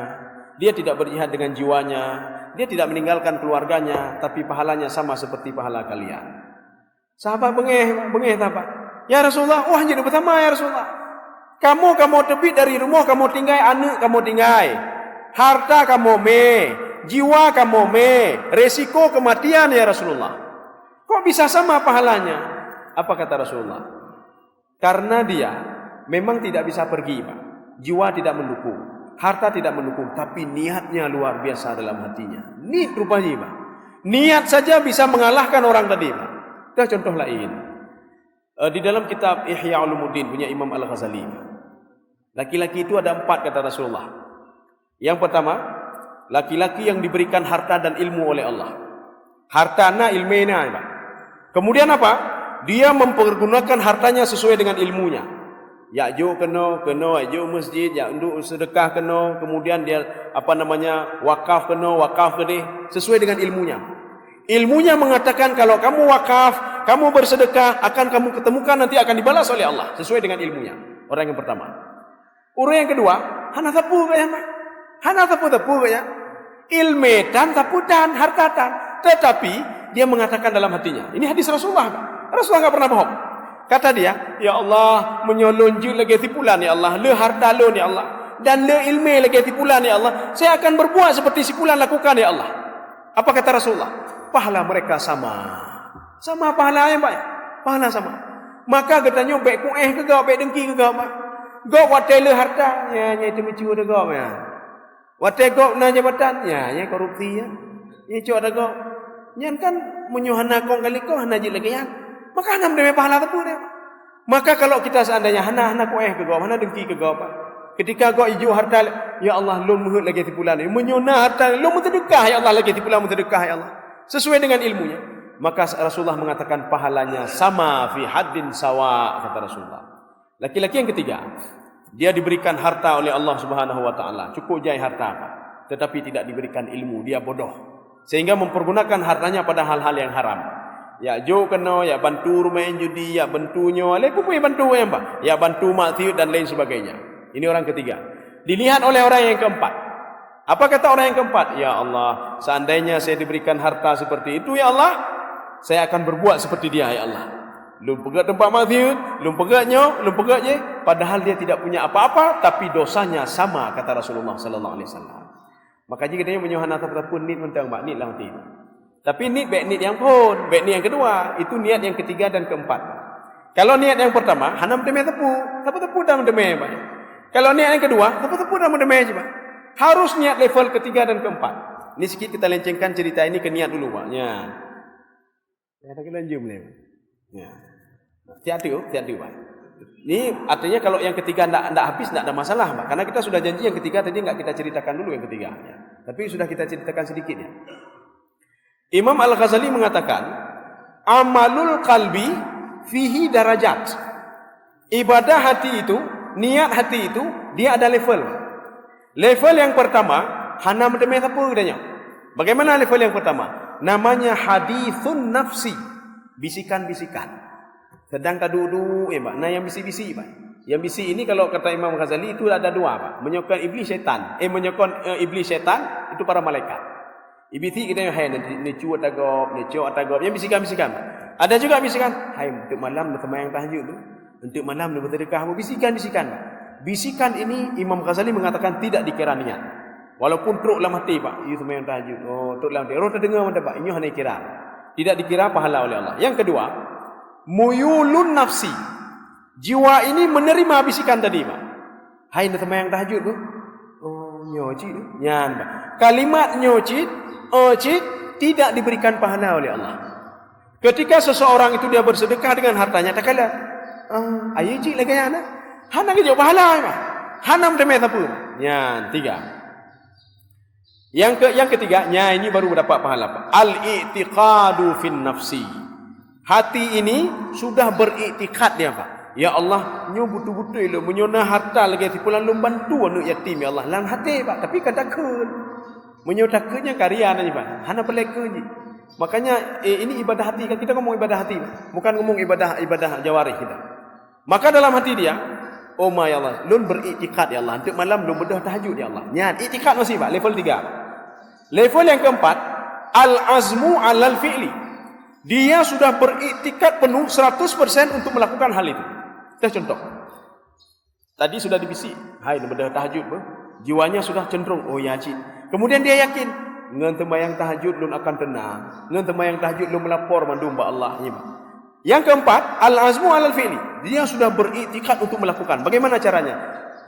Speaker 1: Dia tidak berjihad dengan jiwanya. Dia tidak meninggalkan keluarganya. Tapi pahalanya sama seperti pahala kalian. Sahabat bengeh apa? Ya Rasulullah, wah jadi pertama ya Rasulullah. Kamu terbit dari rumah, kamu tinggal anak, kamu tinggal. Harta kamu jiwa kamu resiko kematian ya Rasulullah. Kok bisa sama pahalanya? Apa kata Rasulullah? Karena dia memang tidak bisa pergi, Pak. Jiwa tidak mendukung, harta tidak mendukung, tapi niatnya luar biasa dalam hatinya. Niat rupanya, Pak. Niat saja bisa mengalahkan orang tadi, Pak. Kita contoh lain. Di dalam kitab Ihya Ulumuddin punya Imam Al-Ghazali. Laki-laki itu ada 4 kata Rasulullah. Yang pertama, laki-laki yang diberikan harta dan ilmu oleh Allah. Hartana ilmena. Kemudian apa? Dia mempergunakan hartanya sesuai dengan ilmunya. Ya jo kena, jo masjid, ya untuk sedekah kena, kemudian dia wakaf kedih sesuai dengan ilmunya. Ilmunya mengatakan kalau kamu wakaf, kamu bersedekah, akan kamu ketemukan nanti akan dibalas oleh Allah sesuai dengan ilmunya. Orang yang pertama. Orang yang kedua, hana tapu kaya. Ilmetan taputan, hartatan. Tetapi dia mengatakan dalam hatinya. Ini hadis Rasulullah. Rasulullah enggak pernah bohong. Kata dia, ya Allah, menyolonju lagi tipulan ya Allah, le harta lo ya Allah, dan le ilme lagi tipulan ya Allah. Saya akan berbuat seperti sipulan lakukan ya Allah. Apa kata Rasulullah? Pahala mereka sama pahala yang baik, pahala sama. Maka katanya baik kueh ke gak, baik dengki ke gak, Pak. Gak watele harta, ya itu mencium ke gak, ya. Wategok na jabatan, ya korupsi ya. Ya cok ada kok. Nyan kan menyuhana kong kali kau hana je lagi yang. Maka hana mendeme pahala tu dia. Maka kalau kita seandainya hana kau ke kau, hana dengki ke kau pak. Ketika kau hijau harta, ya Allah lun muhut lagi tipulan ini. Menyuhana harta, lun muterdekah ya Allah lagi tipulan muterdekah ya Allah. Sesuai dengan ilmunya. Maka Rasulullah mengatakan pahalanya sama fi haddin sawa, kata Rasulullah. Laki-laki yang ketiga, dia diberikan harta oleh Allah Subhanahu wa taala, cukup jai harta, tetapi tidak diberikan ilmu, dia bodoh. Sehingga mempergunakan hartanya pada hal-hal yang haram. Ya jo kena, ya bantu rumah judi, ya bantunya, lepo pun bantu yang pak, ya bantu maksiat dan lain sebagainya. Ini orang ketiga. Dilihat oleh orang yang keempat. Apa kata orang yang keempat? Ya Allah, seandainya saya diberikan harta seperti itu, ya Allah, saya akan berbuat seperti dia, ya Allah. Lum pegat tempat maksiat, lum pegatnya, lum pegatnya, padahal dia tidak punya apa-apa, tapi dosanya sama, kata Rasulullah sallallahu alaihi wasallam. Maka jika dia menyuhana ataupun nit mentang mak nit lah mati. Tapi nit baik nit yang pun, baik nit yang kedua, itu niat yang ketiga dan keempat. Kalau niat yang pertama, hana mendeme tepu, tepu dah mendeme, Pak. Kalau niat yang kedua, tepu dah mendeme je, Pak. Harus niat level ketiga dan keempat. Ini sedikit kita lencengkan cerita ini ke niat dulu, Pak. Ya. Ada kelanjut boleh. Ya. Hati-hati, Pak. Ini artinya kalau yang ketiga tidak habis, tidak ada masalah, Pak. Karena kita sudah janji yang ketiga tadi tidak kita ceritakan dulu yang ketiga. Ya. Tapi sudah kita ceritakan sedikit ya. Imam Al-Ghazali mengatakan, amalul qalbi fihi darajat. Ibadah hati itu, niat hati itu, dia ada level. Level yang pertama, hana mendeme apa katanya. Bagaimana level yang pertama? Namanya hadithun nafsi. Bisikan-bisikan. Sedang duduk, ya Pak. Nah yang bisi-bisi, Pak. Yang bisi ini kalau kata Imam Ghazali itu ada dua, Pak. Menyokong iblis syaitan. Menyokong iblis syaitan itu para malaikat. Iblis kita yang hai ni cuat agop, ni cuat agop. Yang bisikan-bisikan. Ada juga bisikan, hai untuk malam nak sembahyang tahajud tu. Untuk malam nak bersedekah, bisikan-bisikan, Pak. Bisikan ini Imam Ghazali mengatakan tidak dikira niat. Walaupun teruk dalam hati, Pak. You sembahyang tahajud. Oh, teruk dalam hati. Orang terdengar mana, Pak? Ini hanya kira. Tidak dikira pahala oleh Allah. Yang kedua, muyulun nafsi. Jiwa ini menerima bisikan tadi, Pak. Hai nak sembahyang tahajud tu. Oh, nyocit tu. Nyan, Pak. Kalimat nyocit, ocit tidak diberikan pahala oleh Allah. Ketika seseorang itu dia bersedekah dengan hartanya, tak kala. Ayo cik lagi ana. Hana ke pahala, Pak. Hana mendeme apa? Nyan, tiga. Yang ketiga, ini baru dapat pahala, Pak. Al-i'tiqadu fin nafsi. Hati ini sudah beriktikad dia, Pak. Ya Allah, nyo betul-betul lo menyona harta lagi tipulan lo bantu anak yatim ya Allah. Lang hati, Pak, tapi kadakun. Menyodakannya karya aja, Pak. Hana peleka je. Makanya ini ibadah hati kan, kita ngomong ibadah hati, Pak. Bukan ngomong ibadah jawarih kita. Maka dalam hati dia, oh my Allah, lun beriktikad ya Allah. Untuk malam lun berdoa tahajud ya Allah. Nyat, iktikad masih, Pak, level 3. Level yang keempat, al-azmu alal fi'li. Dia sudah beriktikad penuh 100% untuk melakukan hal itu. Kita contoh. Tadi sudah dibisi, hai berdoa tahajud, bro. Jiwanya sudah cenderung, oh ya cik. Kemudian dia yakin, ngan tembayang tahajud lun akan tenang. Ngan tembayang tahajud lun melapor mandu mbak Allah. Yang keempat, al-azmu alal fi'li. Dia sudah beriktikad untuk melakukan. Bagaimana caranya?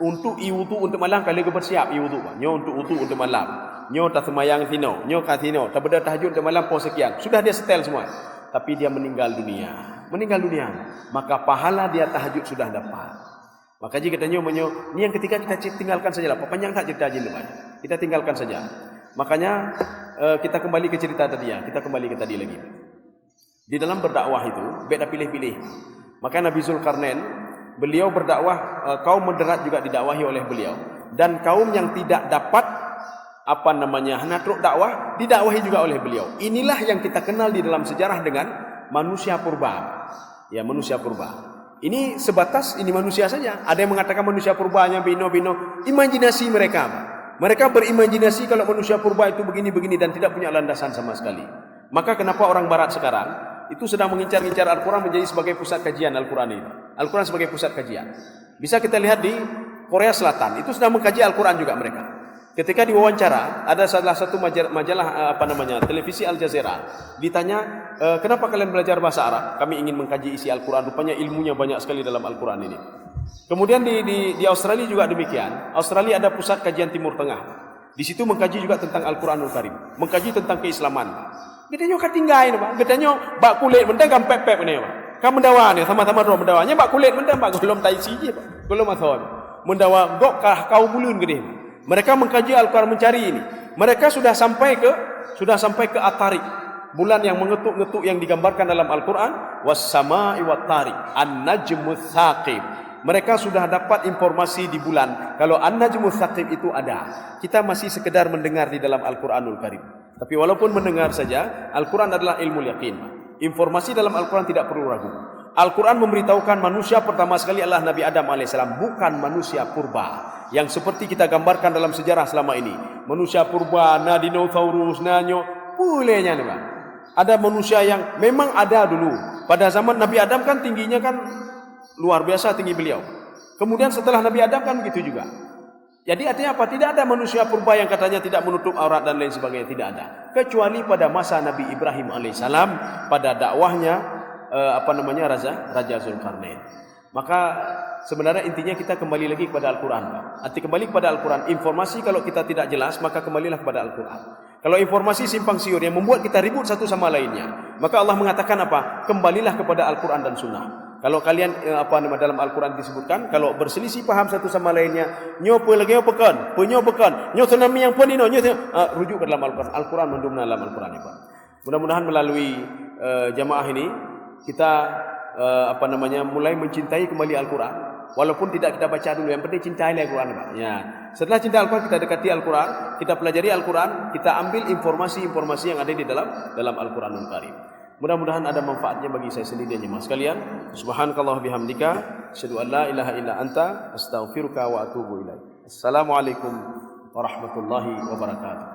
Speaker 1: Untuk iwudu untuk malam kali ke bersiap iwudu, Pak. Nyo untuk wudu untuk malam. Nyo tak semayang tino, nyo katino, tak berdoa tahajud untuk malam pos sekian. Sudah dia setel semua. Tapi dia meninggal dunia. Maka pahala dia tahajud sudah dapat. Maka jika katanya ini yang ketika kita tinggalkan saja lah. Panjang tak cerita aja lepas. Kita tinggalkan saja. Makanya kita kembali ke cerita tadi ya. Kita kembali ke tadi lagi. Di dalam berdakwah itu, beda pilih-pilih. Maka Nabi Zulkarnain, beliau berdakwah, kaum moderat juga didakwahi oleh beliau. Dan kaum yang tidak dapat natruk dakwah didakwahi juga oleh beliau. Inilah yang kita kenal di dalam sejarah dengan manusia purba. Ya, manusia purba. Ini sebatas ini manusia saja. Ada yang mengatakan manusia purbanya bino-bino, imajinasi mereka. Mereka berimajinasi kalau manusia purba itu begini-begini dan tidak punya landasan sama sekali. Maka kenapa orang barat sekarang itu sedang mengincar-incar Al-Quran menjadi sebagai pusat kajian Al-Quran itu. Al-Quran sebagai pusat kajian. Bisa kita lihat di Korea Selatan, itu sedang mengkaji Al-Quran juga mereka. Ketika diwawancara, ada salah satu majalah televisi Al Jazeera, ditanya, kenapa kalian belajar bahasa Arab? Kami ingin mengkaji isi Al-Quran, rupanya ilmunya banyak sekali dalam Al-Quran ini. Kemudian di Australia juga demikian. Australia ada pusat kajian Timur Tengah. Di situ mengkaji juga tentang Al-Quranul Karim, mengkaji tentang keislaman. Gedenya katinggai Pak. Gedenya bak kulit mendang kan pep-pep ni Pak. Kan mendawa ni sama-sama roh mendawanya bak kulit mendang bak golom tai siji Pak. Golom athon. Mendawa gok kah kau bulun gede. Mereka mengkaji Al-Quran, mencari ini. Mereka sudah sampai ke At-Tariq, bulan yang mengetuk-ngetuk yang digambarkan dalam Al-Quran. Was-sama'i wat-tariq, an-najmus tsaqib. Mereka sudah dapat informasi di bulan kalau an-najmus tsaqib itu ada. Kita masih sekedar mendengar di dalam Al-Quranul Karim. Tapi walaupun mendengar saja, Al-Quran adalah ilmu yakin. Informasi dalam Al-Quran tidak perlu ragu. Al-Quran memberitahukan manusia pertama sekali adalah Nabi Adam AS, bukan manusia purba yang seperti kita gambarkan dalam sejarah selama ini. Manusia purba, na dinosaurus, nanyo, bolehnya nih Pak. Ada manusia yang memang ada dulu. Pada zaman Nabi Adam kan tingginya kan luar biasa tinggi beliau. Kemudian setelah Nabi Adam kan begitu juga. Jadi artinya apa? Tidak ada manusia purba yang katanya tidak menutup aurat dan lain sebagainya. Tidak ada. Kecuali pada masa Nabi Ibrahim alaihissalam pada dakwahnya Raja Zulkarnain. Maka sebenarnya intinya kita kembali lagi kepada Al-Quran. Arti kembali kepada Al-Quran. Informasi kalau kita tidak jelas maka kembalilah kepada Al-Quran. Kalau informasi simpang siur yang membuat kita ribut satu sama lainnya, maka Allah mengatakan apa? Kembalilah kepada Al-Quran dan Sunnah. Kalau kalian dalam Al-Quran disebutkan kalau berselisih paham satu sama lainnya, nyo pekan, nyo tsunami yang pun rujuk ke dalam Al-Quran. Al-Quran mendumna dalam Al-Quran ini, Pak. Mudah-mudahan melalui jamaah ini kita mulai mencintai kembali Al-Quran. Walaupun tidak kita baca dulu, yang penting cintai Al-Quran, Pak. Ya. Setelah cinta Al-Quran, kita dekati Al-Quran, kita pelajari Al-Quran, kita ambil informasi-informasi yang ada di dalam Al-Quranul Karim. Mudah-mudahan ada manfaatnya bagi saya sendiri dan jemaah sekalian. Subhanakallah bihamdika, asyhadu an la ilaha illa anta, astaghfiruka wa atubu ilaik. Assalamualaikum warahmatullahi wabarakatuh.